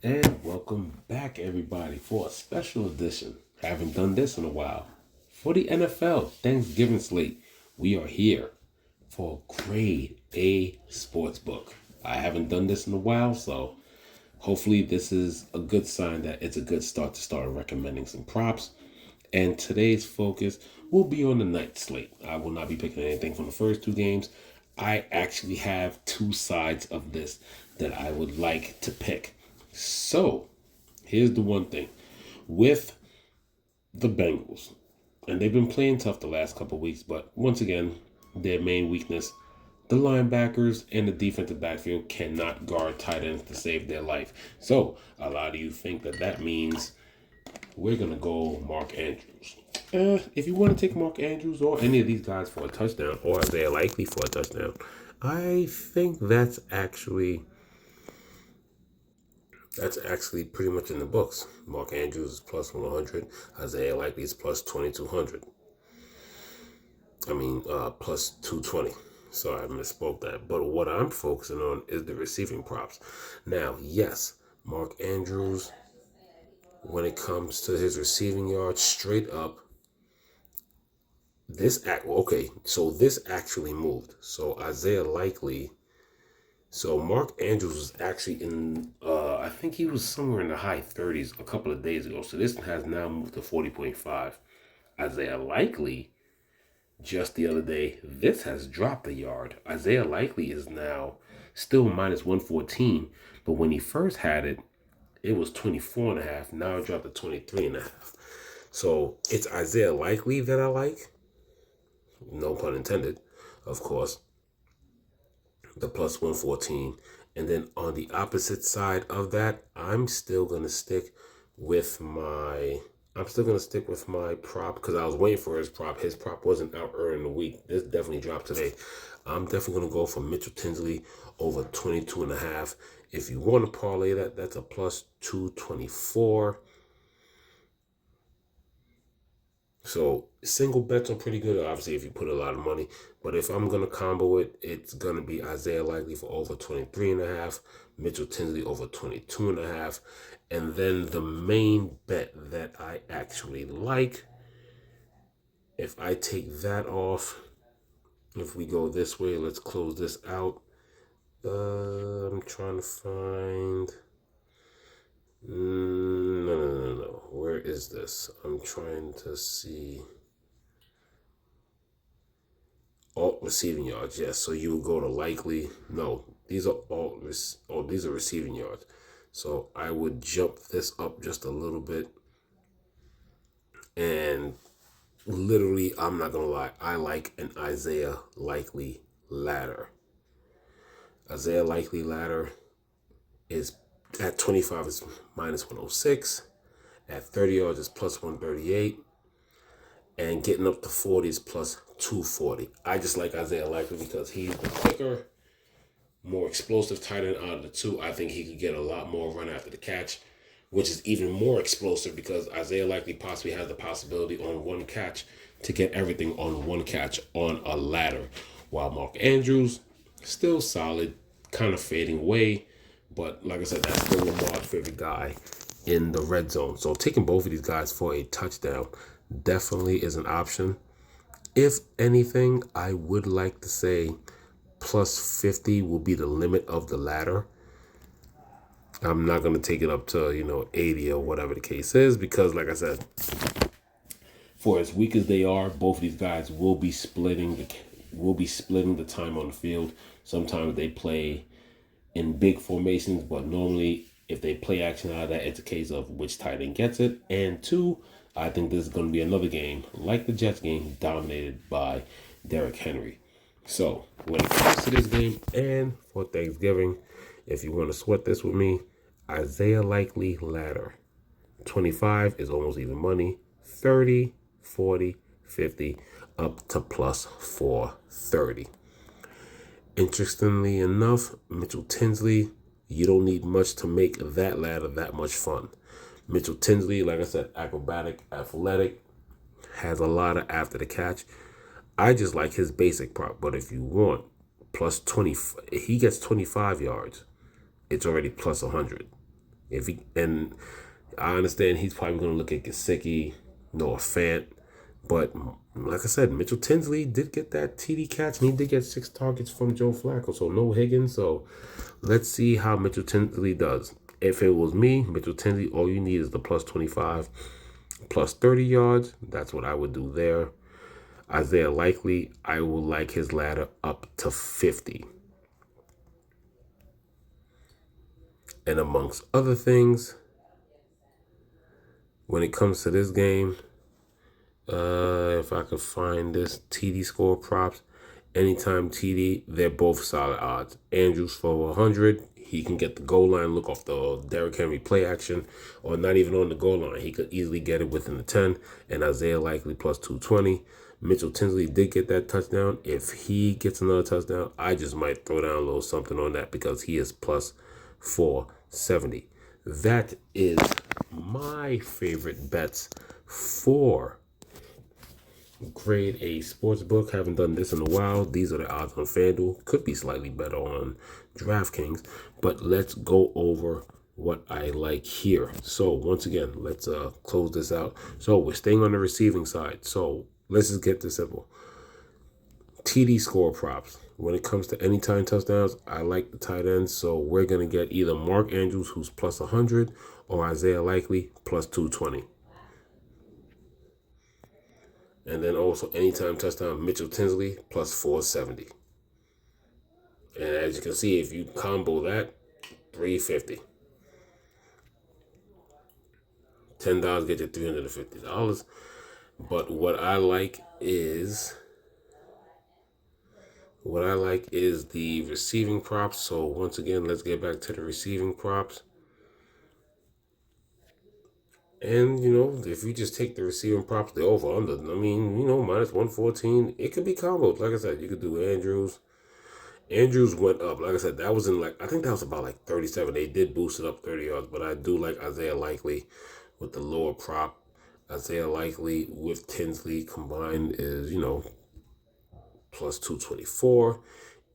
And welcome back, everybody, for a special edition. Haven't done this in a while. For the NFL Thanksgiving slate, we are here for grade A Sportsbook. I haven't done this in a while, so hopefully this is a good sign that it's a good start to start recommending some props. And today's focus will be on the night slate. I will not be picking anything from the first two games. I actually have two sides of this that I would like to pick. So, here's the one thing with the Bengals, and they've been playing tough the last couple of weeks, but once again, their main weakness, the linebackers and the defensive backfield cannot guard tight ends to save their life. So, a lot of you think that that means we're going to go Mark Andrews. If you want to take Mark Andrews or any of these guys for a touchdown, or if they're likely for a touchdown, I think that's actually pretty much in the books. Mark Andrews is plus 100. Isaiah Likely is plus 2,200. Plus 220. Sorry, I misspoke that. But what I'm focusing on is the receiving props. Now, yes, Mark Andrews, when it comes to his receiving yards, straight up, this actually moved. So Isaiah Likely. So Mark Andrews was actually I think he was somewhere in the high 30s a couple of days ago. So this has now moved to 40.5. Isaiah Likely, just the other day, this has dropped a yard. Isaiah Likely is now still minus 114, but when he first had it, it was 24.5. Now it dropped to 23.5. So it's Isaiah Likely that I like. No pun intended, of course. The plus 114. And then on the opposite side of that, I'm still gonna stick with my prop because I was waiting for his prop. His prop wasn't out early in the week. This definitely dropped today. I'm definitely gonna go for Mitchell Tinsley over 22.5. If you want to parlay that, that's a plus 224. So single bets are pretty good, obviously, if you put a lot of money. But if I'm going to combo it, it's going to be Isaiah Likely for over 23.5, Mitchell Tinsley over 22.5. And then the main bet that I actually like, if I take that off, if we go this way, let's close this out. I'm trying to find... No. Where is this? I'm trying to see... alt receiving yards, yes. So you would go to Likely. No, these are these are receiving yards. So I would jump this up just a little bit. And literally, I'm not gonna lie, I like an Isaiah Likely ladder. Isaiah Likely ladder is at 25 is minus 106. At 30 yards is plus 138. And getting up to 40 is plus 240. I just like Isaiah Likely because he's the quicker, more explosive tight end out of the two. I think he could get a lot more run after the catch, which is even more explosive because Isaiah Likely possibly has the possibility on one catch to get everything on one catch on a ladder. While Mark Andrews, still solid, kind of fading away. But like I said, that's still Lamar's favorite guy in the red zone. So taking both of these guys for a touchdown definitely is an option. If anything, I would like to say plus 50 will be the limit of the ladder. I'm not going to take it up to, 80 or whatever the case is because, like I said, for as weak as they are, both of these guys will be splitting the time on the field. Sometimes they play in big formations, but normally if they play action out of that, it's a case of which tight end gets it. And two, I think this is going to be another game, like the Jets game, dominated by Derrick Henry. So, when it comes to this game and for Thanksgiving, if you want to sweat this with me, Isaiah Likely ladder. 25 is almost even money. 30, 40, 50, up to plus 430. Interestingly enough, Mitchell Tinsley, you don't need much to make that ladder that much fun. Mitchell Tinsley, like I said, acrobatic, athletic, has a lot of after the catch. I just like his basic prop, but if you want plus 20, he gets 25 yards. It's already plus 100. And I understand he's probably going to look at Gesicki, Noah Fant, but like I said, Mitchell Tinsley did get that TD catch, and he did get 6 targets from Joe Flacco, so no Higgins. So let's see how Mitchell Tinsley does. If it was me, Mitchell Tinsley, all you need is the plus 25, plus 30 yards. That's what I would do there. Isaiah Likely, I will like his ladder up to 50. And amongst other things, when it comes to this game, if I could find this TD score props, anytime TD, they're both solid odds. Andrews for 100, he can get the goal line, look off the Derrick Henry play action, or not even on the goal line. He could easily get it within the 10, and Isaiah Likely plus 220. Mitchell Tinsley did get that touchdown. If he gets another touchdown, I just might throw down a little something on that because he is plus 470. That is my favorite bets for Grade A Sportsbook. Haven't done this in a while. These are the odds on FanDuel. Could be slightly better on DraftKings, but let's go over what I like here. So once again, let's close this out. So we're staying on the receiving side. So let's just get this simple. TD score props. When it comes to anytime touchdowns, I like the tight ends. So we're going to get either Mark Andrews, who's plus 100, or Isaiah Likely, plus 220. And then also anytime touchdown, Mitchell Tinsley, plus 470. And as you can see, if you combo that, 350. $10 get you $350. But what I like is the receiving props. So once again, let's get back to the receiving props. And, if you just take the receiving props, the over-under, I mean, minus 114, it could be combos. Like I said, you could do Andrews. Andrews went up. Like I said, that was I think that was about like 37. They did boost it up 30 yards, but I do like Isaiah Likely with the lower prop. Isaiah Likely with Tinsley combined is, plus 224.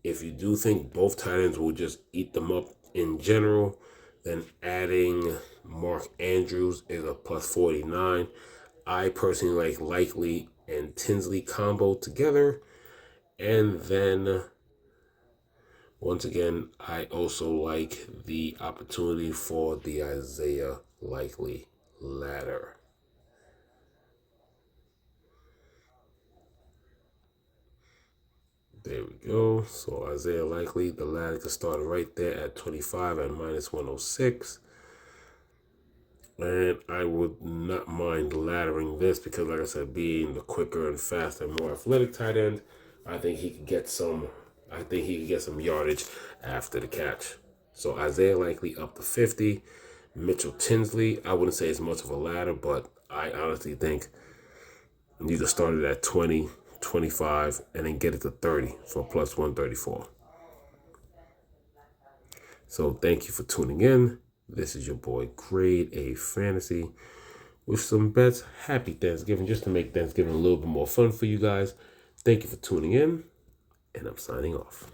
If you do think both tight ends will just eat them up in general, then adding Mark Andrews is a plus 49. I personally like Likely and Tinsley combo together. And then, once again, I also like the opportunity for the Isaiah Likely ladder. There we go. So Isaiah Likely, the ladder can start right there at 25 at minus 106. And I would not mind laddering this because, like I said, being the quicker and faster, more athletic tight end, I think he could get some. I think he could get some yardage after the catch. So Isaiah Likely up to 50. Mitchell Tinsley, I wouldn't say it's much of a ladder, but I honestly think you can start it at 20, 25, and then get it to 30 for plus 134. So thank you for tuning in. This is your boy, Grade A Fantasy, with some bets. Happy Thanksgiving, just to make Thanksgiving a little bit more fun for you guys. Thank you for tuning in, and I'm signing off.